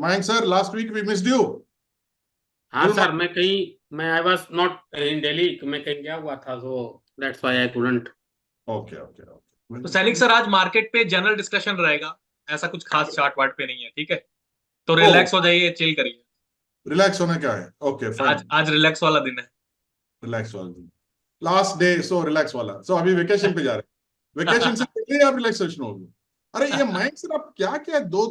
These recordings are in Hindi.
Mayank sir, last week we missed you. हाँ Bull सर, market. मैं I was not in Delhi, मैं कहीं गया हुआ था, so that's why I couldn't. Okay, okay, okay. तो सैनिक सर, आज मार्केट पे जनरल डिस्कशन रहेगा। ऐसा कुछ खास चार्ट वार्ट पे नहीं है, ठीक है? तो Oh, रिलैक्स हो जाइए, चिल करिए। relax होना क्या है? Okay, आज fine. आज रिलैक्स वाला दिन है। Relax वाला दिन. Last day, so relax वाला. So अभी वेकेशन पे जा रहे हैं. वेकेशन से पहले आप रिलैक्सेशन होगी. अरे ये मयंक सर, आप क्या क्या दो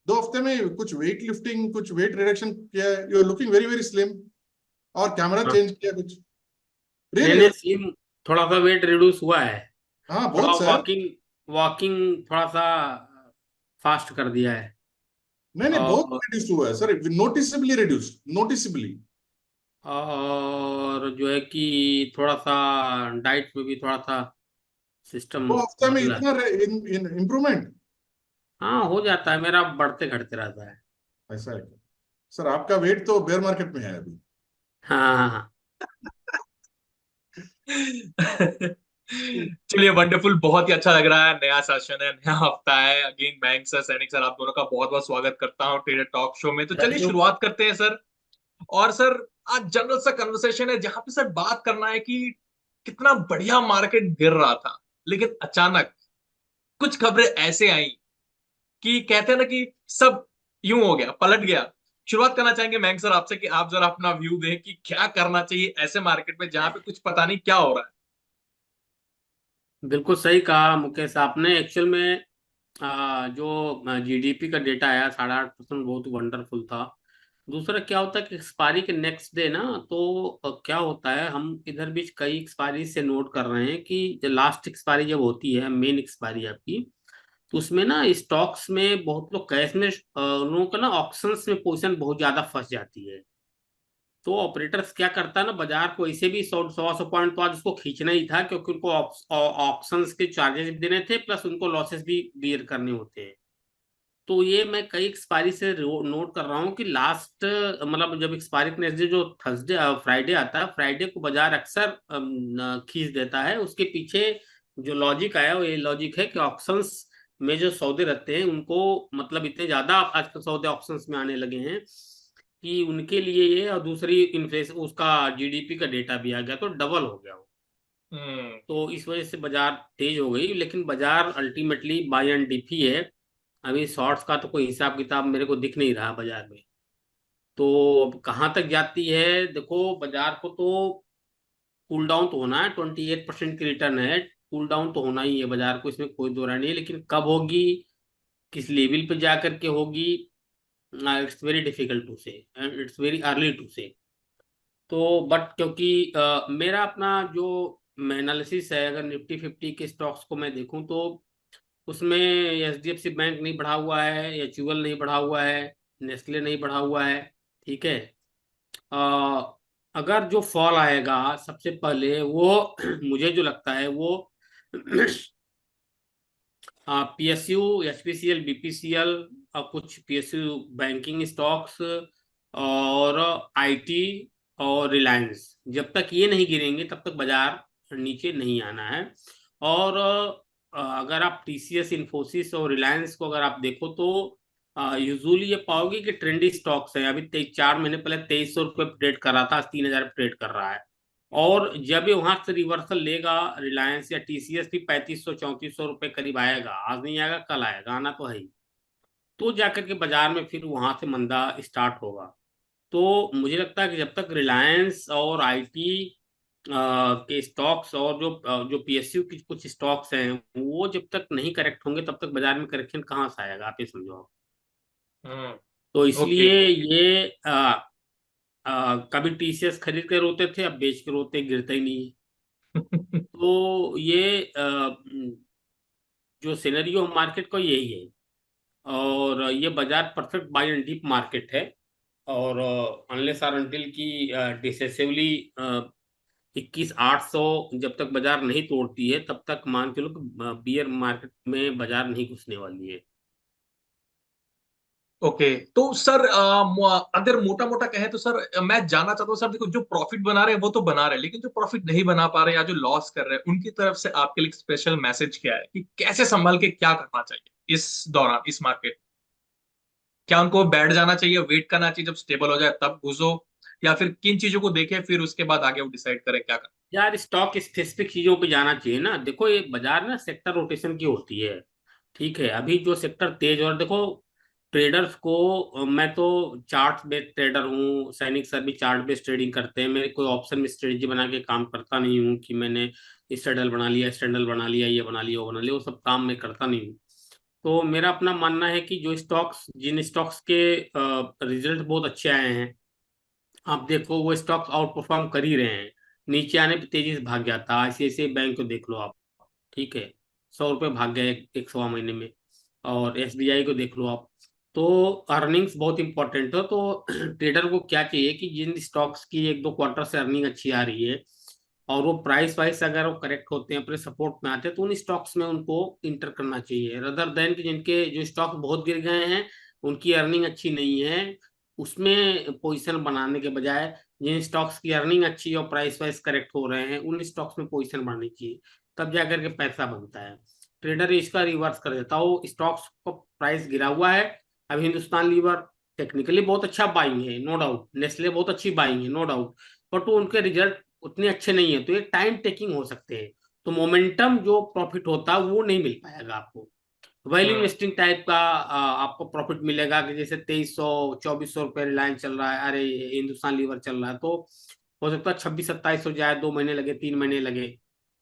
दो हफ्ते में कुछ वेट लिफ्टिंग, कुछ वेट रिडक्शन किया है. You are looking very very slim. और कैमरा हाँ, चेंज किया कुछ. नहीं रियली. नहीं सीम, थोड़ा सा वेट रिड्यूस हुआ है। हाँ थोड़ा बहुत सर. वॉकिंग वॉकिंग थोड़ा सा फास्ट कर दिया है। नहीं नहीं, बहुत और रिड्यूस हुआ है सर. नोटिसेबली रिड्यूस. नोटिसेबली. और जो है कि थोड़ा सा डाइट में भी थोड़ा सा सिस्टम दो हफ्ते में बदला है। इतना इम्प्रूवमेंट. हाँ, हो जाता है, मेरा बढ़ते घटते रहता है। ऐसा है क्या? सर आपका वेट तो बेयर मार्केट में है अभी. हाँ हाँ हाँ। चलिए, वंडरफुल, बहुत ही अच्छा लग रहा है। नया सेशन है, नया हफ्ता है। अगेन मयंक सर, सैनिक सर, आप दोनों का बहुत बहुत स्वागत करता हूँ ट्रेडर टॉक शो में। तो थैंक चलिए यू। शुरुआत करते हैं सर। और सर, आज जनरल सा कन्वर्सेशन है जहां पे सर बात करना है कि कितना बढ़िया मार्केट गिर रहा था, लेकिन अचानक कुछ खबरें ऐसे आई कि कहते हैं ना कि सब यूं हो गया, पलट गया। शुरुआत करना चाहेंगे मयंक सर आपसे कि आप जरा अपना व्यू दें कि क्या करना चाहिए ऐसे मार्केट में जहां पे कुछ पता नहीं क्या हो रहा है। बिल्कुल सही कहा मुकेश आपने। एक्चुअल में जो जीडीपी का डेटा आया 8.5%, बहुत वंडरफुल था। दूसरा क्या होता है कि एक्सपायरी के नेक्स्ट डे ना, तो क्या होता है, हम इधर बीच कई एक्सपायरी से नोट कर रहे हैं कि लास्ट एक्सपायरी जब होती है, मेन एक्सपायरी आपकी, तो उसमें ना स्टॉक्स में बहुत लोग कैश में उन लोगों का ना ऑप्शंस में पोजीशन बहुत ज्यादा फंस जाती है। तो ऑपरेटर्स क्या करता है ना, बाजार को इसे भी 100 पॉइंट तो आज उसको खींचना ही था, क्योंकि उनको ऑप्शंस के चार्जेस भी देने थे, प्लस उनको लॉसेस भी बियर करने होते हैं। तो ये मैं कई एक्सपायरी से नोट कर रहा हूँ कि लास्ट, मतलब जब एक्सपायरी के नेक्स्ट डे जो थर्सडे फ्राइडे आता है, फ्राइडे को बाजार अक्सर खींच देता है। उसके पीछे जो लॉजिक आया वो ये लॉजिक है कि ऑप्शंस में जो सौदे रहते हैं उनको, मतलब इतने ज्यादा आजकल सौदे ऑप्शंस में आने लगे हैं कि उनके लिए ये, और दूसरी इन्फ्लेशन, उसका जीडीपी का डेटा भी आ गया तो डबल हो गया वो। हम्म। तो इस वजह से बाजार तेज हो गई, लेकिन बाजार अल्टीमेटली बाय एंड डिप ही है। अभी शॉर्ट्स का तो कोई हिसाब किताब मेरे को दिख नहीं रहा बाजार में। तो अब कहाँ तक जाती है, देखो बाजार को तो कूल डाउन तो होना है। 28% की रिटर्न है, कूल डाउन तो होना ही है बाजार को, इसमें कोई दो राय नहीं है। लेकिन कब होगी, किस लेवल पे जा करके होगी, it's very difficult to say, and it's very early to say. तो बट क्योंकि मेरा अपना जो एनालिसिस है, अगर निफ्टी 50 के स्टॉक्स को मैं देखूं तो उसमें एचडीएफसी बैंक नहीं बढ़ा हुआ है, एचयूएल नहीं बढ़ा हुआ है, नेस्ले नहीं बढ़ा हुआ है। ठीक है। अगर जो फॉल आएगा सबसे पहले वो मुझे जो लगता है वो पीएसयू, एचपीसीएल, बीपीसीएल और कुछ पीएसयू बैंकिंग स्टॉक्स और आईटी और रिलायंस, जब तक ये नहीं गिरेंगे तब तक बाजार नीचे नहीं आना है। और अगर आप टीसीएस, इन्फोसिस और रिलायंस को अगर आप देखो तो यूजुअली ये पाओगे कि ट्रेंडी स्टॉक्स है। अभी 4 महीने पहले 2300 रुपये ट्रेड कर रहा था, आज 3000 ट्रेड कर रहा है। और जब ये वहां से रिवर्सल लेगा, रिलायंस या टीसीएस भी 3500 3400 रुपये करीब आएगा, आज नहीं आएगा कल आएगा, आना तो है ही। तो जाकर के बाजार में फिर वहां से मंदा स्टार्ट होगा। तो मुझे लगता है कि जब तक रिलायंस और आईटी के स्टॉक्स और जो पीएसयू की कुछ स्टॉक्स हैं वो जब तक नहीं करेक्ट होंगे तब तक बाजार में करेक्शन कहाँ से आएगा, आप ये समझो। हम्म। तो ओके। इसलिए ये कभी टीसीएस खरीद के रोते थे, अब बेच के रोते, गिरता ही नहीं है। तो ये जो सिनेरियो मार्केट का यही है। और ये बाजार perfect buy and dip market है। और अनलेस आर अनटिल की डिसेसिवली 21,800 जब तक बाजार नहीं तोड़ती है तब तक मान के लो कि बियर मार्केट में बाजार नहीं घुसने वाली है। ओके, तो सर अगर मोटा मोटा कहें तो सर मैं जानना चाहता हूँ सर, देखो जो प्रॉफिट बना रहे हैं वो तो बना रहे हैं, लेकिन जो प्रॉफिट नहीं बना पा रहे हैं या जो लॉस कर रहे हैं उनकी तरफ से आपके लिए स्पेशल मैसेज क्या है कि कैसे संभल के क्या करना चाहिए इस दौरान, इस मार्केट। क्या उनको बैठ जाना चाहिए, वेट करना चाहिए जब स्टेबल हो जाए तब घुसो, या फिर किन चीजों को देखें फिर उसके बाद आगे वो डिसाइड करें क्या करना? यार स्टॉक स्पेसिफिक चीजों पे जाना चाहिए ना। देखो ये बाजार ना सेक्टर रोटेशन की होती है। ठीक है, अभी जो सेक्टर तेज, और देखो ट्रेडर्स को मैं तो चार्ट बेस्ड ट्रेडर हूँ, सैनिक सर भी चार्ट बेस्ड ट्रेडिंग करते हैं। मेरे कोई ऑप्शन में स्ट्रेटजी बना के काम करता नहीं हूँ कि मैंने स्टैंडर्ड बना लिया, स्टैंडर्ड बना लिया, ये बना लिया, वो बना लिया, वो सब काम मैं करता नहीं हूँ। तो मेरा अपना मानना है कि जो स्टॉक्स, जिन स्टॉक्स के रिजल्ट बहुत अच्छे आए हैं, आप देखो वो स्टॉक्स आउट परफॉर्म कर ही रहे हैं। नीचे आने पे तेजी से भाग जाता है। आईसीआईसीआई बैंक को देख लो आप, ठीक है, 100 रुपये भाग गए एक सवा महीने में। और एसबीआई को देख लो आप। तो अर्निंग्स बहुत इंपॉर्टेंट हो। तो ट्रेडर को क्या चाहिए कि जिन स्टॉक्स की एक दो क्वार्टर से अर्निंग अच्छी आ रही है, और वो प्राइस वाइज अगर वो करेक्ट होते हैं, अपने सपोर्ट में आते हैं, तो उन स्टॉक्स में उनको इंटर करना चाहिए, रदर देन कि जिनके जो स्टॉक बहुत गिर गए हैं, उनकी अर्निंग अच्छी नहीं है, उसमें पोजीशन बनाने के बजाय जिन स्टॉक्स की अर्निंग अच्छी और प्राइस वाइज करेक्ट हो रहे हैं, उन स्टॉक्स में पोजीशन बढ़नी चाहिए। तब जाकर के पैसा बनता है। ट्रेडर इसका रिवर्स कर देता है, वो स्टॉक्स को प्राइस गिरा हुआ है। अब हिंदुस्तान लीवर टेक्निकली बहुत अच्छा बाइंग है, नो डाउट, नेस्ले बहुत अच्छी बाइंग है, नो डाउट, बट वो उनके रिजल्ट उतने अच्छे नहीं है, तो ये टाइम टेकिंग हो सकते हैं। तो मोमेंटम जो प्रॉफिट होता है वो नहीं मिल पाएगा आपको। वैल्यू हम्म। इन्वेस्टिंग टाइप का आपको प्रॉफिट मिलेगा कि जैसे 2300 2400 रुपये रिलायंस चल रहा है, अरे हिंदुस्तान लीवर चल रहा है, तो हो सकता है 26 27 हो जाए, 2 महीने लगे, 3 महीने लगे,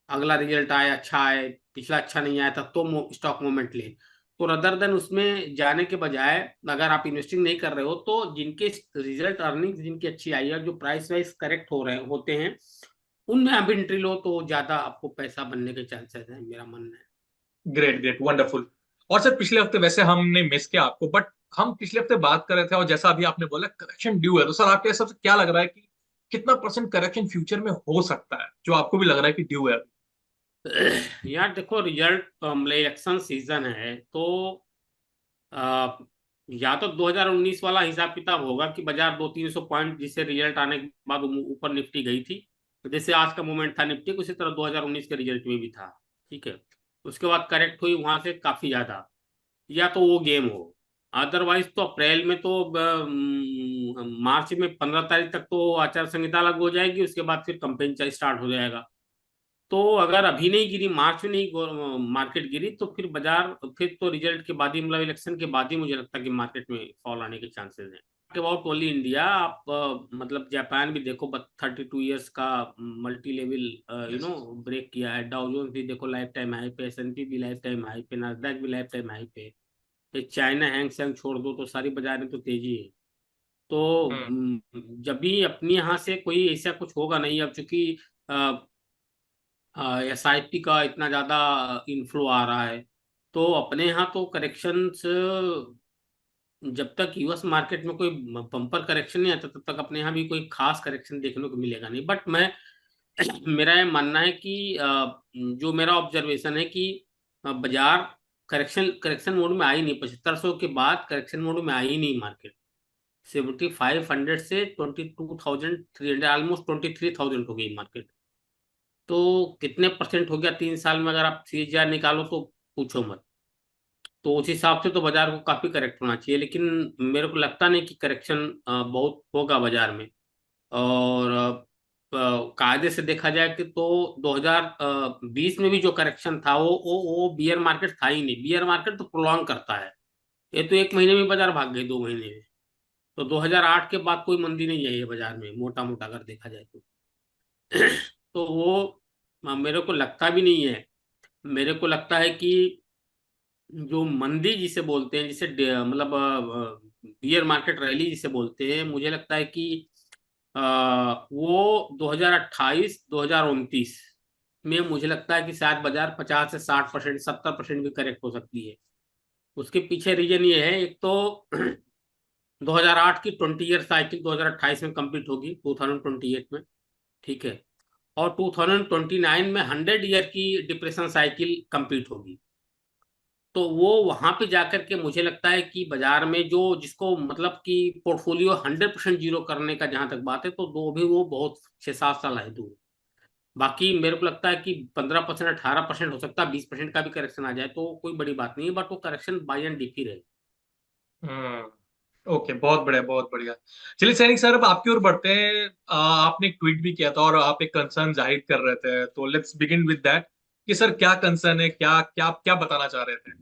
अगला रिजल्ट आए, अच्छा आए, पिछला अच्छा नहीं आया था तो स्टॉक मूवमेंट ले। तो रदर देन उसमें जाने के बजाय, अगर आप इन्वेस्टिंग नहीं कर रहे हो, तो जिनके रिजल्ट अर्निंग जिनकी अच्छी आई है और जो प्राइस वाइज करेक्ट हो रहे होते हैं, उनमें आप एंट्री लो तो ज्यादा आपको पैसा बनने के चांसेस है, मेरा मानना है। Great great wonderful. और सर पिछले हफ्ते वैसे हमने मिस किया आपको, बट हम पिछले हफ्ते बात कर रहे थे और जैसा अभी आपने बोला करेक्शन ड्यू है, तो सर आपके हिसाब से क्या लग रहा है कि कितना परसेंट करेक्शन फ्यूचर में हो सकता है, जो आपको भी लग रहा है कि ड्यू है अभी? यार देखो, रिजल्ट इलेक्शन सीजन है, तो आ, या तो 2019 वाला हिसाब किताब होगा कि बाजार 200 300 पॉइंट जिससे रिजल्ट आने के बाद ऊपर निफ्टी गई थी, तो जैसे आज का मूवमेंट था निफ्टी को, उसी तरह 2019 के रिजल्ट में भी था। ठीक है, उसके बाद करेक्ट हुई वहां से काफी ज्यादा, या तो वो गेम हो। अदरवाइज तो अप्रैल में तो मार्च में 15 तारीख तक तो आचार संहिता लागू हो जाएगी, उसके बाद फिर कंपेन स्टार्ट हो जाएगा। तो अगर अभी नहीं गिरी, मार्च में नहीं मार्केट गिरी, तो फिर बाजार, फिर तो रिजल्ट के बाद ही, मतलब इलेक्शन के बाद ही मुझे लगता है कि मार्केट में फॉल आने के चांसेस हैं। अबाउट ओनली इंडिया, आप मतलब जापान भी देखो, 32 ईयर्स का मल्टी लेवल यस। ब्रेक किया है। डाउ जोन्स भी देखो लाइफ टाइम हाई पे, एसएनपी भी लाइफ टाइम हाई पे, नास्डैक भी लाइफ टाइम हाई पे। ये चाइना हैंग सेंग छोड़ दो तो सारी बाजार में तो तेजी है। तो हम्म। जब भी अपने यहाँ से कोई ऐसा कुछ होगा नहीं, अब चूंकि एसआईपी का इतना ज्यादा इनफ्लो आ रहा है, तो अपने यहाँ तो करेक्शंस, जब तक यूएस मार्केट में कोई बम्पर करेक्शन नहीं आता, तब तक अपने यहाँ भी कोई खास करेक्शन देखने को मिलेगा नहीं। बट मैं मेरा ये मानना है कि जो मेरा ऑब्जर्वेशन है कि बाजार करेक्शन करेक्शन मोड में आई नहीं, 7500 के बाद करेक्शन मोड में आई नहीं मार्केट। 7500 से 22,300, ऑलमोस्ट 23,000 हो गई मार्केट। तो कितने परसेंट हो गया 3 साल में, अगर आप सीएजीआर निकालो तो पूछो मत। तो उस हिसाब से तो बाजार को काफी करेक्ट होना चाहिए, लेकिन मेरे को लगता नहीं कि करेक्शन बहुत होगा बाजार में। और कायदे से देखा जाए कि तो 2020 में भी जो करेक्शन था, वो बियर मार्केट था ही नहीं। बियर मार्केट तो प्रोलॉन्ग करता है, ये तो 1 महीने में बाजार भाग गई, 2 महीने में। तो 2008 के बाद कोई मंदी नहीं है ये बाजार में, मोटा मोटा अगर देखा जाए तो। तो वो मेरे को लगता भी नहीं है। मेरे को लगता है कि जो मंदी जिसे बोलते हैं, जिसे मतलब बियर मार्केट रैली जिसे बोलते हैं, मुझे लगता है कि वो 2028 2029 में मुझे लगता है कि शायद बाजार 50 से 60% 70% भी करेक्ट हो सकती है। उसके पीछे रीजन ये है, एक तो 2008 की 20 ईयर साइकिल 2028 में कंप्लीट होगी, 2028 में। ठीक है, और 2029 में 100 ईयर की डिप्रेशन साइकिल कंप्लीट होगी। तो वो वहां पे जाकर के मुझे लगता है कि बाजार में जो जिसको मतलब कि पोर्टफोलियो 100% जीरो करने का जहां तक बात है, तो दो भी वो बहुत 6 7 साल है दूर। बाकी मेरे को लगता है कि 15% 18% हो सकता है, 20% का भी करेक्शन आ जाए तो कोई बड़ी बात नहीं है, बट वो करेक्शन बाई एंड डीपी रहे। हम्म। ओके, बहुत बढ़िया, बहुत बढ़िया। चलिए सैनिक सर, अब आपकी ओर बढ़ते हैं। आपने एक ट्वीट भी किया था और आप एक कंसर्न जाहिर कर रहे थे, तो लेट्स बिगिन विद दैट कि सर क्या कंसर्न है, क्या क्या क्या बताना चाह रहे थे?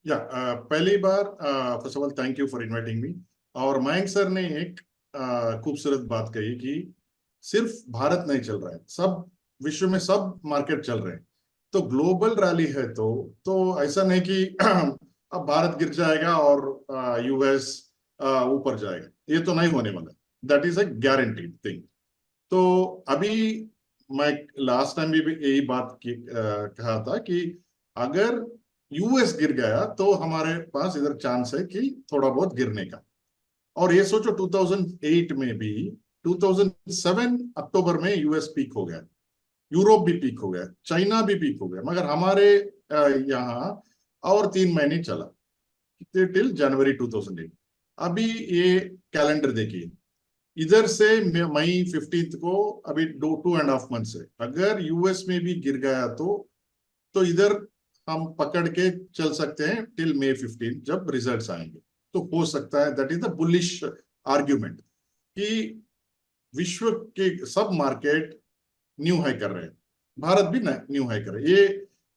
या पहली बार first of all thank you for inviting me. और मयंक सर ने एक खूबसूरत बात कही कि सिर्फ भारत नहीं चल रहा है, सब विश्व में सब मार्केट चल रहे हैं। तो ग्लोबल रैली है, तो ऐसा नहीं कि अब भारत गिर जाएगा और यूएस ऊपर जाएगा, ये तो नहीं होने वाला। That is a guaranteed thing. तो अभी मैं लास्ट टाइम भी यही बात कहा था कि अगर यूएस गिर गया तो हमारे पास इधर चांस है कि थोड़ा बहुत गिरने का। और ये सोचो 2008 में भी, 2007 अक्टूबर में यूएस पीक हो गया, यूरोप भी पीक हो गया, चाइना भी पीक हो गया, मगर हमारे यहाँ और 3 महीने चला टिल जनवरी 2008। अभी ये कैलेंडर देखिए, इधर से मई 15 को अभी 2.5 मंथ्स है। अगर यूएस में भी गिर गया तो इधर हम पकड़ के चल सकते हैं टिल मई 15 जब रिजल्ट्स आएंगे। तो हो सकता है, that is the bullish argument, कि विश्व के सब मार्केट न्यू हाई कर रहे हैं, भारत भी न्यू हाई कर रहे हैं। ये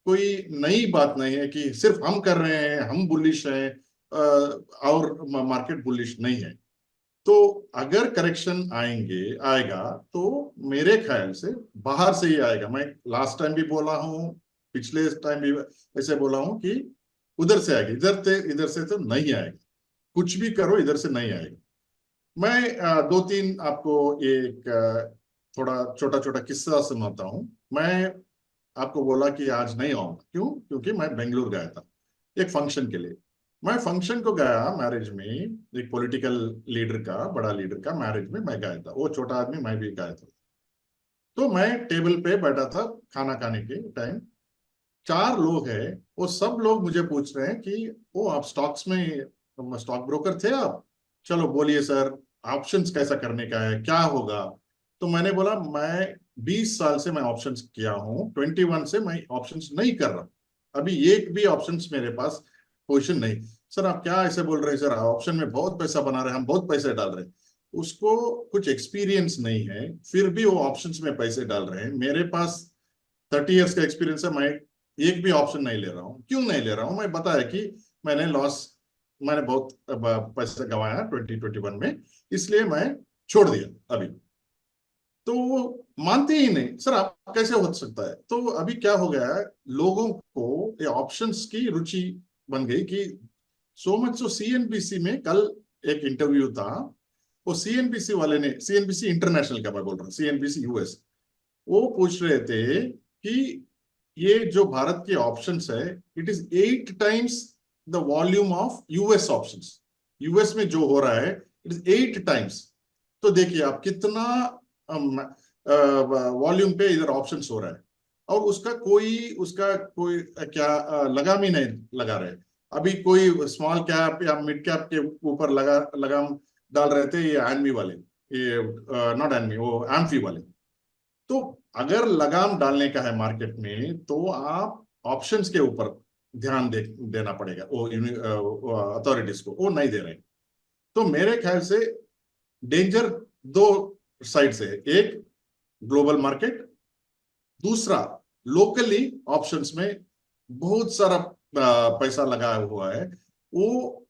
कोई नई बात नहीं है कि सिर्फ हम कर रहे हैं, हम बुलिश हैं और मार्केट बुलिश नहीं है। तो अगर करेक्शन आएगा तो मेरे ख्याल से बाहर से ही आएगा। मैं लास्ट टाइम भी बोला हूँ, पिछले टाइम भी ऐसे बोला हूँ कि उधर से आएगी, इधर से तो नहीं आएगा। कुछ भी करो, इधर से नहीं आएगा। मैं दो तीन आपको एक थोड़ा छोटा छोटा किस्सा सुनाता हूँ। मैं आपको बोला कि आज नहीं आऊंगा, क्यों? क्योंकि मैं बेंगलुरु गया था एक फंक्शन के लिए। मैं फंक्शन को गया, मैरिज में एक पॉलिटिकल लीडर का, बड़ा लीडर का मैरिज में मैं गया था। वो छोटा आदमी, मैं भी गया था। तो मैं टेबल पे बैठा था खाना खाने के टाइम। 4 लोग हैं, वो सब लोग मुझे पूछ रहे हैं कि वो आप स्टॉक्स में स्टॉक ब्रोकर थे आप, चलो बोलिए सर ऑप्शंस कैसा करने का है, क्या होगा। तो मैंने बोला मैं 20 साल से मैं ऑप्शंस किया हूँ, 21 से मैं ऑप्शंस नहीं कर रहा, अभी एक भी ऑप्शंस मेरे पास पोजिशन नहीं। सर आप क्या ऐसे बोल रहे हैं सर, ऑप्शन में बहुत पैसा बना रहे हैं, हम बहुत पैसे डाल रहे हैं। उसको कुछ एक्सपीरियंस नहीं है, फिर भी वो ऑप्शंस में पैसे डाल रहे हैं। मेरे पास 30 इयर्स का एक्सपीरियंस है, मैं एक भी ऑप्शन नहीं ले रहा हूँ। क्यों नहीं ले रहा हूँ? मैं बताया कि मैंने बहुत पैसे गंवाया 2021 में, इसलिए मैं छोड़ दिया अभी। तो वो मानते ही नहीं, सर आप कैसे हो सकता है। तो अभी क्या हो गया है, लोगों को ये ऑप्शंस की रुचि बन गई कि सो मच। सो सीएनबीसी में कल एक इंटरव्यू था, वो सीएनबीसी वाले ने, सीएनबीसी इंटरनेशनल का मैं बोल रहा हूँ, सीएनबीसी यूएस, वो पूछ रहे थे कि ये जो भारत के ऑप्शंस है, it is 8 times the volume of US options. US में जो हो रहा है इट इज 8 times। तो देखिए आप कितना वॉल्यूम पे इधर ऑप्शंस हो रहा है, और उसका कोई क्या लगाम ही नहीं लगा रहे। अभी कोई स्मॉल कैप या मिड कैप के ऊपर लगाम डाल रहे थे ये एनवी वाले, ये नॉट एनवी, वो एम्फी वाले। तो अगर लगाम डालने का है मार्केट में तो आप ऑप्शंस के ऊपर ध्यान देना पड़ेगा, वो अथॉरिटीज को, वो नहीं दे रहे। तो मेरे ख्याल से डेंजर दो साइड से है, एक ग्लोबल मार्केट, दूसरा लोकली ऑप्शंस में बहुत सारा पैसा लगाया हुआ है। वो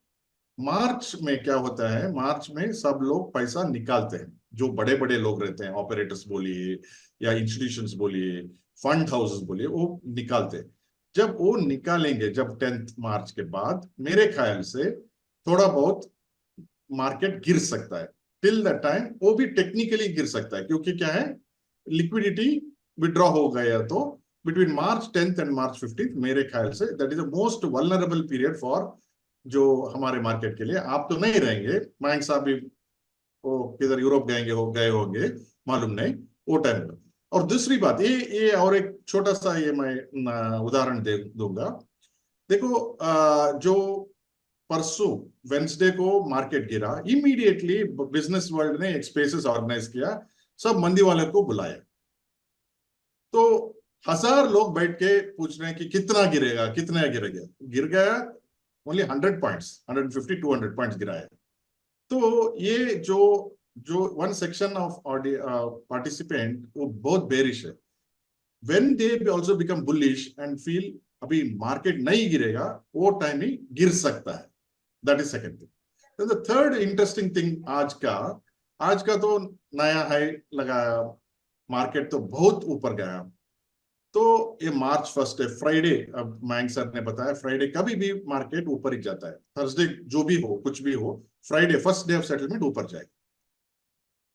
मार्च में क्या होता है, मार्च में सब लोग पैसा निकालते हैं, जो बड़े बड़े लोग रहते हैं, ऑपरेटर्स बोलिए या इंस्टीट्यूशंस बोलिए, फंड हाउसेस बोलिए, वो निकालते हैं। जब वो निकालेंगे, जब 10 मार्च के बाद, मेरे ख्याल से थोड़ा बहुत मार्केट गिर सकता है। टिल द टाइम वो भी टेक्निकली गिर सकता है, क्योंकि क्या है, लिक्विडिटी विड्रॉ हो गया। तो बिटवीन मार्च 10 एंड मार्च 15 मेरे ख्याल say that is the most vulnerable period for जो हमारे मार्केट के लिए। आप तो नहीं रहेंगे, मयंक साहब भी वो किधर यूरोप गए होंगे, मालूम नहीं वो टाइम पर। और दूसरी बात ये और एक छोटा सा ये मैं उदाहरण दे दूंगा। देखो जो परसों वेंसडे को मार्केट गिरा, इमीडिएटली बिजनेस वर्ल्ड ने एक स्पेसेस ऑर्गेनाइज किया, सब मंदी वाले को बुलाया। तो 1000 लोग बैठ के पूछ रहे हैं कि कितना गिरेगा, कितना गिरेगा। गिर गया ओनली 100 पॉइंट्स, 150 200 पॉइंट्स गिरा है। तो ये जो जो वन सेक्शन ऑफ पार्टिसिपेंट वो बहुत बेरिश है, when they also become bullish and feel अभी मार्केट नहीं गिरेगा, वो टाइम ही गिर सकता है। That is second thing. The third interesting thing आज का तो नया हाई लगाया, मार्केट तो बहुत ऊपर गया। तो ये मार्च 1 है, फ्राइडे, अब मयंक सर ने बताया फ्राइडे कभी भी मार्केट ऊपर ही जाता है, थर्सडे जो भी हो कुछ भी हो, Friday first day of settlement ऊपर जाएगा।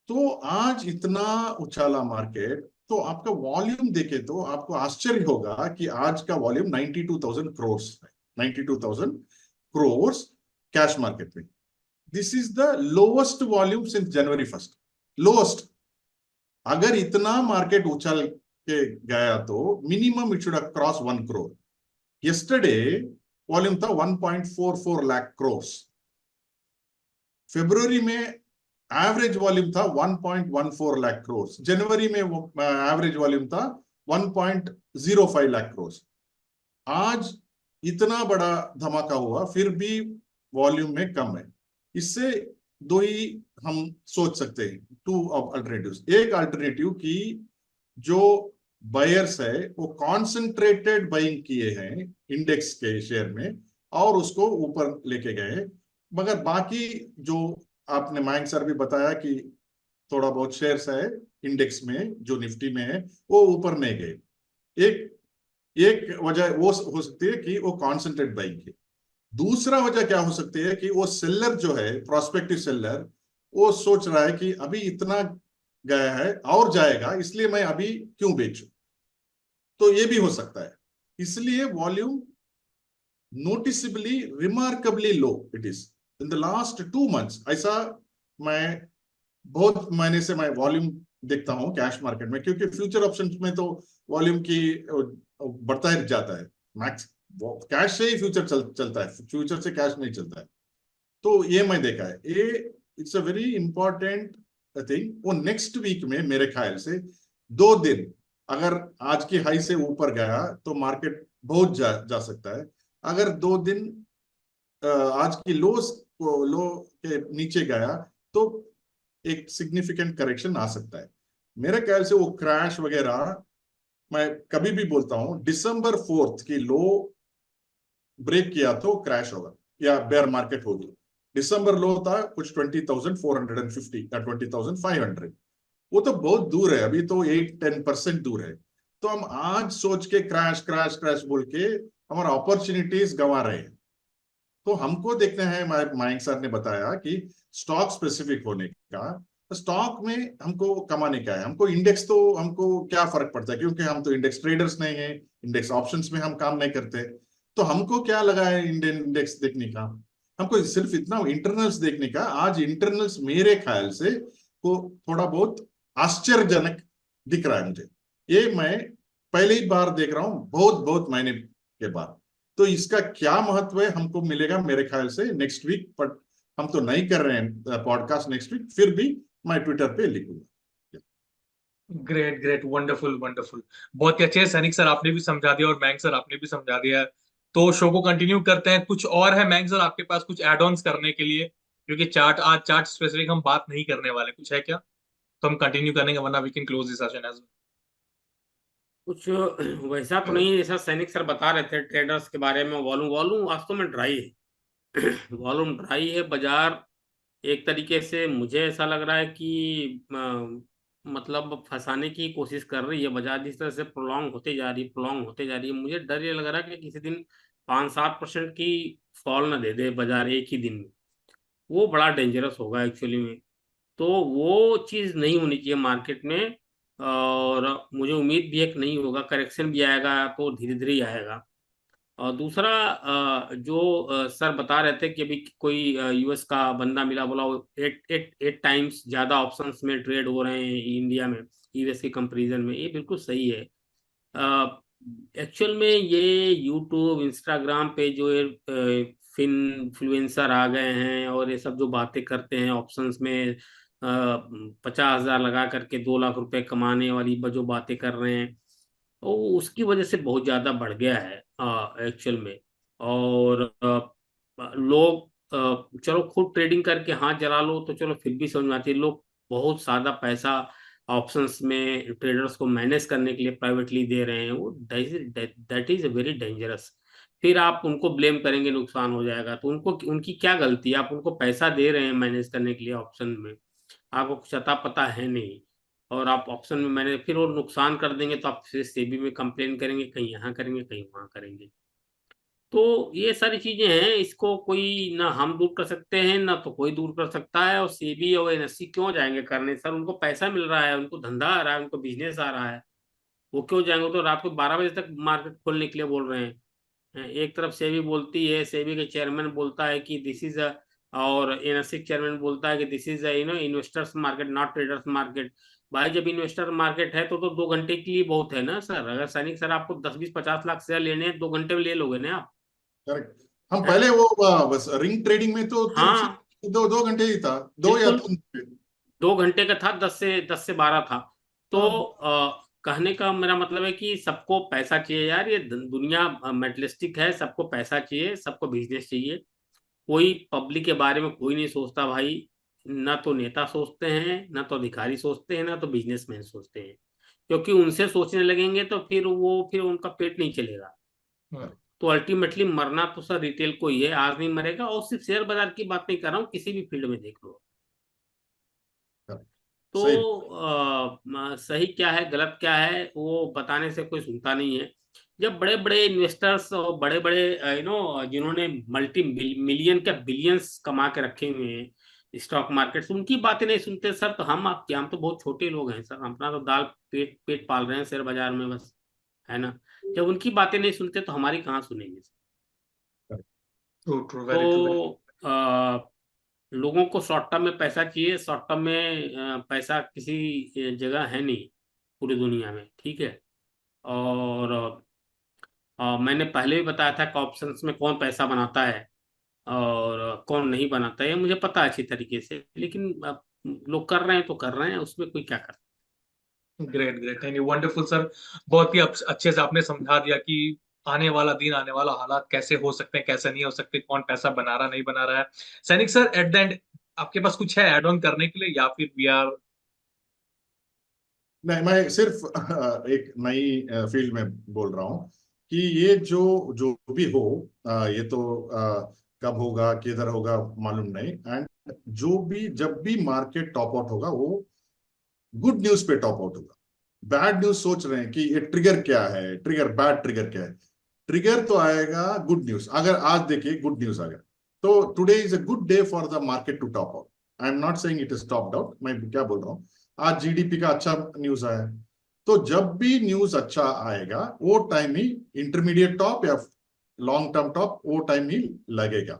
तो आज इतना उछाला मार्केट, तो आपका वॉल्यूम देखे तो आपको आश्चर्य होगा कि आज का वॉल्यूम 92,000 करोड़ है, 92,000 करोड़ कैश मार्केट में। This is the lowest volume since January 1, lowest. अगर इतना मार्केट उछल के गया तो minimum it should cross 1 crore. Yesterday volume था 1.44 लाख करोड़। फरवरी में एवरेज वॉल्यूम था 1.14 लाख करोड़। जनवरी में एवरेज वॉल्यूम था 1.05 लाख करोड़। आज इतना बड़ा धमाका हुआ फिर भी वॉल्यूम में कम है। इससे दो ही हम सोच सकते हैं, टू अल्टरनेटिव्स। एक अल्टरनेटिव की जो बायर्स है वो कॉन्सेंट्रेटेड बाइंग किए हैं इंडेक्स के शेयर में और उसको ऊपर लेके गए, मगर बाकी जो आपने मयंक सर भी बताया कि थोड़ा बहुत शेयर्स है इंडेक्स में जो निफ्टी में है वो ऊपर नहीं गए। एक वजह वो हो सकती है कि वो कॉन्सेंट्रेट बाइंग की। दूसरा वजह क्या हो सकती है कि वो सेलर जो है, प्रोस्पेक्टिव सेलर, वो सोच रहा है कि अभी इतना गया है और जाएगा, इसलिए मैं अभी क्यों बेचूं। तो ये भी हो सकता है। इसलिए volume noticeably remarkably low it is in the last 2 months. ऐसा मैं बहुत महीने से मैं वॉल्यूम देखता हूं कैश मार्केट में, क्योंकि फ्यूचर ऑप्शंस में तो वॉल्यूम की बढ़ता ही जाता है। मैक्स कैश से ही फ्यूचर चलता है, फ्यूचर से कैश नहीं चलता है। तो ये मैं देखा है, ये it's a very important thing. वो नेक्स्ट वीक में मेरे ख्याल से 2 दिन अगर आज की हाई से ऊपर गया तो मार्केट बहुत जा सकता है। अगर 2 दिन आज की लो के नीचे गया तो एक सिग्निफिकेंट करेक्शन आ सकता है। मेरे ख्याल से वो क्रैश वगैरह, मैं कभी भी बोलता हूं दिसंबर 4 की लो ब्रेक किया तो क्रैश होगा या बेयर मार्केट होगी। दिसंबर लो था कुछ 20,450 या 20,500, वो तो बहुत दूर है, अभी तो 8-10% दूर है। तो हम आज सोच के क्रैश क्रैश क्रैश बोल के हमारा अपॉर्चुनिटीज गंवा रहे हैं। तो हमको देखना है, मयंक सर ने बताया कि स्टॉक स्पेसिफिक होने का, स्टॉक में हमको कमाने का है। हमको इंडेक्स तो हमको क्या फर्क पड़ता है, क्योंकि हम तो इंडेक्स ट्रेडर्स नहीं है, इंडेक्स ऑप्शंस में हम काम नहीं करते। तो हमको क्या लगा है इंडियन इंडेक्स देखने का, हमको सिर्फ इतना इंटरनल्स देखने का। आज इंटरनल्स मेरे ख्याल से को थोड़ा बहुत आश्चर्यजनक दिख रहा है मुझे। ये मैं पहली बार देख रहा हूं बहुत बहुत महीने के बाद। तो इसका क्या महत्व है हमको मिलेगा मेरे ख्याल से नेक्स्ट वीक, बट हम तो नहीं कर रहे हैं पॉडकास्ट नेक्स्ट वीक, फिर भी मैं ट्विटर पे लिखूंगा। Great great, wonderful wonderful. बहुत ही अच्छे सैनिक सर, आपने भी समझा दिया और मयंक सर आपने भी समझा दिया। तो शो को कंटिन्यू करते हैं। कुछ और है मयंक सर आपके पास कुछ एड ऑन्स करने के लिए, क्योंकि आज चार्ट स्पेसिफिक हम बात नहीं करने वाले, कुछ है क्या? तो हम कंटिन्यू करेंगे, वरना we can close this session as कुछ वैसा तो नहीं है जैसा सैनिक सर बता रहे थे ट्रेडर्स के बारे में। वॉल्यूम वॉल्यूम वास्तव में ड्राई है। वॉल्यूम ड्राई है। बाजार एक तरीके से मुझे ऐसा लग रहा है कि मतलब फंसाने की कोशिश कर रही है बाजार। जिस तरह से प्रोलॉन्ग होते जा रही है, मुझे डर ये लग रहा है कि किसी दिन 5-7% की फॉल ना दे दे बाजार एक ही दिन में। वो बड़ा डेंजरस होगा एक्चुअली में। तो वो चीज़ नहीं होनी चाहिए मार्केट में। और मुझे उम्मीद भी है कि नहीं होगा। करेक्शन भी आएगा तो धीरे धीरे ही आएगा। और दूसरा जो सर बता रहे थे कि अभी कोई यूएस का बंदा मिला, बोला वो 8 टाइम्स ज्यादा ऑप्शंस में ट्रेड हो रहे हैं इंडिया में यूएस के कंपैरिजन में। ये बिल्कुल सही है। एक्चुअल में ये यूट्यूब इंस्टाग्राम पे जो इन्फ्लुएंसर आ गए हैं और ये सब जो बातें करते हैं ऑप्शंस में 50,000 लगा करके 2 लाख रुपए कमाने वाली जो बातें कर रहे हैं, तो उसकी वजह से बहुत ज्यादा बढ़ गया है एक्चुअल में। और लोग चलो खुद ट्रेडिंग करके हाथ जला लो तो चलो फिर भी समझ में आती है। लोग बहुत ज्यादा पैसा ऑप्शंस में ट्रेडर्स को मैनेज करने के लिए प्राइवेटली दे रहे हैं, वो दैट इज वेरी डेंजरस। फिर आप उनको ब्लेम करेंगे नुकसान हो जाएगा, तो उनको उनकी क्या गलती है? आप उनको पैसा दे रहे हैं मैनेज करने के लिए ऑप्शन में, आपको कुछ अता पता है नहीं, और आप ऑप्शन में मैंने फिर वो नुकसान कर देंगे तो आप फिर सेबी में कंप्लेन करेंगे, कहीं यहाँ करेंगे कहीं वहां करेंगे। तो ये सारी चीजें हैं, इसको कोई ना हम दूर कर सकते हैं ना तो कोई दूर कर सकता है। और सेबी और एनएससी क्यों जाएंगे करने? सर उनको पैसा मिल रहा है, उनको धंधा आ रहा है, उनको बिजनेस आ रहा है, वो क्यों जाएंगे? तो रात को 12 बजे तक मार्केट खोलने के लिए बोल रहे हैं। एक तरफ सेबी बोलती है, सेबी के चेयरमैन बोलता है कि दिस इज अ, और एनएससी चेयरमैन बोलता है कि this is investors market not traders market. भाई जब इन्वेस्टर मार्केट है तो 2 घंटे के लिए बहुत है ना सर। अगर सैनिक सर आपको 10 20 50 लाख शेयर लेने हैं 2 घंटे में ले लोगे ना आप? करेक्ट। हम हैं? पहले वो बस रिंग ट्रेडिंग में तो हाँ सिर्फ 2 घंटे ही था, 2 या 3 घंटे। 2 घंटे का था, 10 से 12 था। तो हाँ, कहने का मेरा मतलब है कि सबको पैसा चाहिए यार, ये दुनिया मेटलिस्टिक है, सबको पैसा चाहिए, सबको बिजनेस चाहिए। कोई पब्लिक के बारे में कोई नहीं सोचता भाई, ना तो नेता सोचते हैं, ना तो अधिकारी सोचते हैं, ना तो बिजनेसमैन सोचते हैं। क्योंकि उनसे सोचने लगेंगे तो फिर उनका पेट नहीं चलेगा। तो अल्टीमेटली मरना तो सर रिटेल को ही है, आज नहीं मरेगा। और सिर्फ शेयर बाजार की बात नहीं कर रहा हूँ, किसी भी फील्ड में देख लो। करेक्ट, सही। तो सही क्या है गलत क्या है वो बताने से कोई सुनता नहीं है। जब बड़े बड़े इन्वेस्टर्स और बड़े बड़े जिन्होंने मल्टी मिलियन के बिलियंस कमा के रखे हुए हैं स्टॉक मार्केट, उनकी बातें नहीं सुनते सर, तो हम आप क्या? हम तो बहुत छोटे लोग हैं सर, हम अपना तो दाल पेट पेट पाल रहे हैं शेयर बाजार में बस, है ना? जब उनकी बातें नहीं सुनते तो हमारी कहाँ सुनेंगे? True true, very true. तो लोगों को शॉर्ट टर्म में पैसा चाहिए, शॉर्ट टर्म में पैसा किसी जगह है नहीं पूरी दुनिया में, ठीक है? और मैंने पहले भी बताया था कि ऑप्शंस में कौन पैसा बनाता है और कौन नहीं बनाता है, ये मुझे पता है अच्छी तरीके से। लेकिन लोग कर रहे हैं तो कर रहे हैं, उसमें कोई क्या कर। Great great, thank you, wonderful sir. बहुत ही अच्छे से आपने समझा दिया कि आने वाला दिन, आने वाला हालात कैसे हो सकते हैं, कैसे नहीं हो सकते, कौन पैसा बना रहा नहीं बना रहा है। सैनिक सर, एट द एंड आपके पास कुछ है ऐड ऑन करने के लिए, या फिर वी आर? नहीं, मैं सिर्फ एक नई फील्ड में बोल रहा हूँ कि ये जो जो भी हो, ये तो कब होगा किधर होगा मालूम नहीं। एंड जो भी जब भी मार्केट टॉप आउट होगा वो गुड न्यूज पे टॉप आउट होगा। बैड न्यूज सोच रहे हैं कि ये ट्रिगर क्या है, ट्रिगर बैड ट्रिगर क्या है। ट्रिगर तो आएगा गुड न्यूज। अगर आज देखिए गुड न्यूज आ गया तो today is a good day for the market to top out. I am not saying it is top out, मैं क्या बोल रहा हूँ, आज जीडीपी का अच्छा न्यूज आया। तो जब भी न्यूज अच्छा आएगा वो टाइम ही इंटरमीडिएट टॉप या लॉन्ग टर्म टॉप वो टाइम ही लगेगा।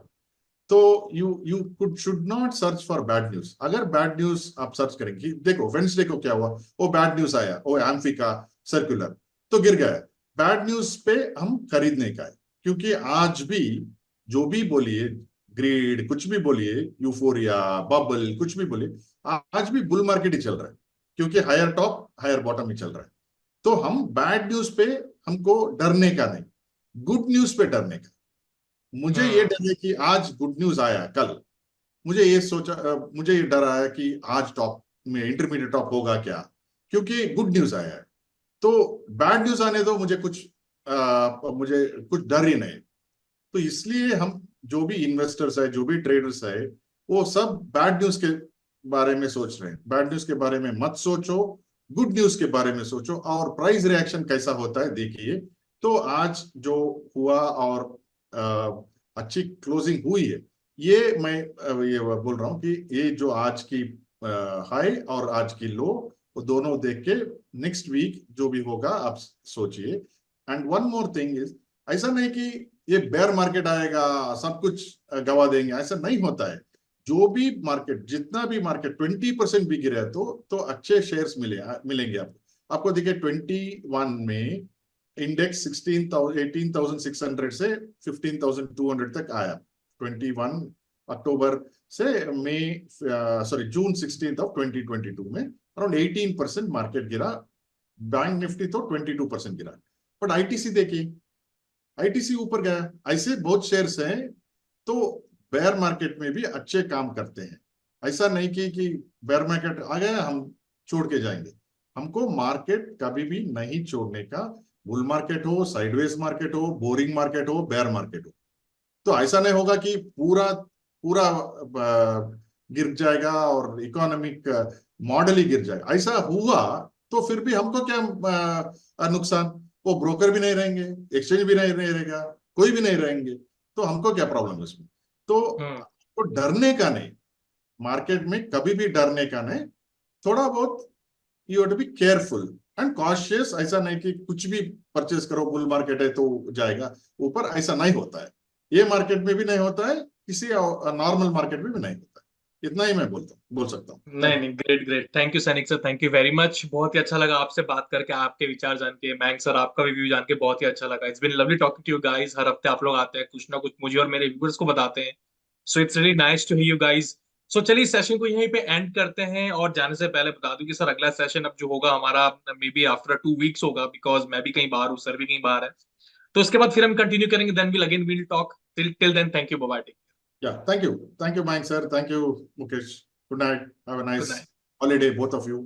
तो you could should not search for bad news. अगर बैड न्यूज आप सर्च करेंगे, देखो वेंसडे को क्या हुआ, वो बैड न्यूज आया, वो एम्फी का सर्कुलर तो गिर गया। बैड न्यूज पे हम खरीदने का है, क्योंकि आज भी जो भी बोलिए, ग्रीड कुछ भी बोलिए, यूफोरिया बबल कुछ भी बोलिए, आज भी बुल मार्केट ही चल रहा है, क्योंकि हायर टॉप हायर बॉटम ही चल रहा है। तो हम बैड न्यूज पे हमको डरने का नहीं, गुड न्यूज पे डरने का। मुझे ये डर है कि आज गुड न्यूज आया कल, मुझे ये डर आया कि आज टॉप में इंटरमीडिएट टॉप होगा क्या, क्योंकि गुड न्यूज आया है। तो बैड न्यूज आने दो, मुझे कुछ डर ही नहीं। तो इसलिए हम जो भी इन्वेस्टर्स है, जो भी ट्रेडर्स है, वो सब बैड न्यूज के बारे में सोच रहे हैं। बैड न्यूज के बारे में मत सोचो, गुड न्यूज के बारे में सोचो, और प्राइस रिएक्शन कैसा होता है देखिए। तो आज जो हुआ और अच्छी क्लोजिंग हुई है, ये मैं ये बोल रहा हूँ कि ये जो आज की हाई और आज की लो, वो दोनों देख के नेक्स्ट वीक जो भी होगा आप सोचिए। And one more thing is, ऐसा नहीं कि ये बेयर मार्केट आएगा सब कुछ गवा देंगे, ऐसा नहीं होता है। जो भी मार्केट, जितना भी मार्केट 20% भी गिरा है तो अच्छे शेयर्स मिलेंगे आपको। आपको देखिए 21 में इंडेक्स 18,600 से 15,200 तक आया। 21 अक्टूबर से मई, सॉरी जून 16 ऑफ 2022 में अराउंड 18% मार्केट गिरा। बैंक निफ्टी तो 22% गिरा। बट आईटीसी देखिए, आईटीसी ऊपर गया। ऐसे बहुत शेयर्स हैं। तो बेयर मार्केट में भी अच्छे काम करते हैं। ऐसा नहीं कि बेयर मार्केट आ गया हम छोड़ के जाएंगे। हमको मार्केट कभी भी नहीं छोड़ने का, बुल मार्केट हो, साइडवेज मार्केट हो, बोरिंग मार्केट हो, बेयर मार्केट हो, तो ऐसा नहीं होगा कि पूरा पूरा गिर जाएगा और इकोनॉमिक मॉडल ही गिर जाएगा। ऐसा हुआ तो फिर भी हमको क्या नुकसान? वो ब्रोकर भी नहीं रहेंगे, एक्सचेंज भी नहीं रहेगा, कोई भी नहीं रहेंगे, तो हमको क्या प्रॉब्लम है उसमें? तो डरने का नहीं, मार्केट में कभी भी डरने का नहीं। थोड़ा बहुत you have to be careful and cautious. ऐसा नहीं कि कुछ भी परचेस करो, बुल मार्केट है तो जाएगा ऊपर, ऐसा नहीं होता है। ये मार्केट में भी नहीं होता है, किसी नॉर्मल मार्केट में भी नहीं होता है। इतना ही मैं बोल सकता हूँ। नहीं नहीं, ग्रेट ग्रेट, थैंक यू सैनिक sir, thank you very much. बहुत ही अच्छा लगा आपसे बात करके, आपके विचार जान के। मयंक सर, आपका भी व्यू जान के बहुत ही अच्छा लगा। It's been lovely talking to you guys. हर हफ्ते आप लोग आते हैं, कुछ ना कुछ मुझे और मेरे व्यूअर्स को बताते हैं। So it's really nice to hear you guys. So चलिए सेशन को यहीं पे एंड करते हैं, और जाने से पहले बता दूं कि सर अगला सेशन अब जो होगा हमारा मे बी आफ्टर 2 वीक्स होगा, बिकॉज मैं भी कहीं बाहर हूँ, सर भी कहीं बाहर है। तो उसके बाद फिर हम कंटिन्यू करेंगे, then will talk. Till then, thank you, bye bye. Yeah, thank you, Mayank sir, thank you, Mukesh. Good night, have a good nice night. holiday, both of you.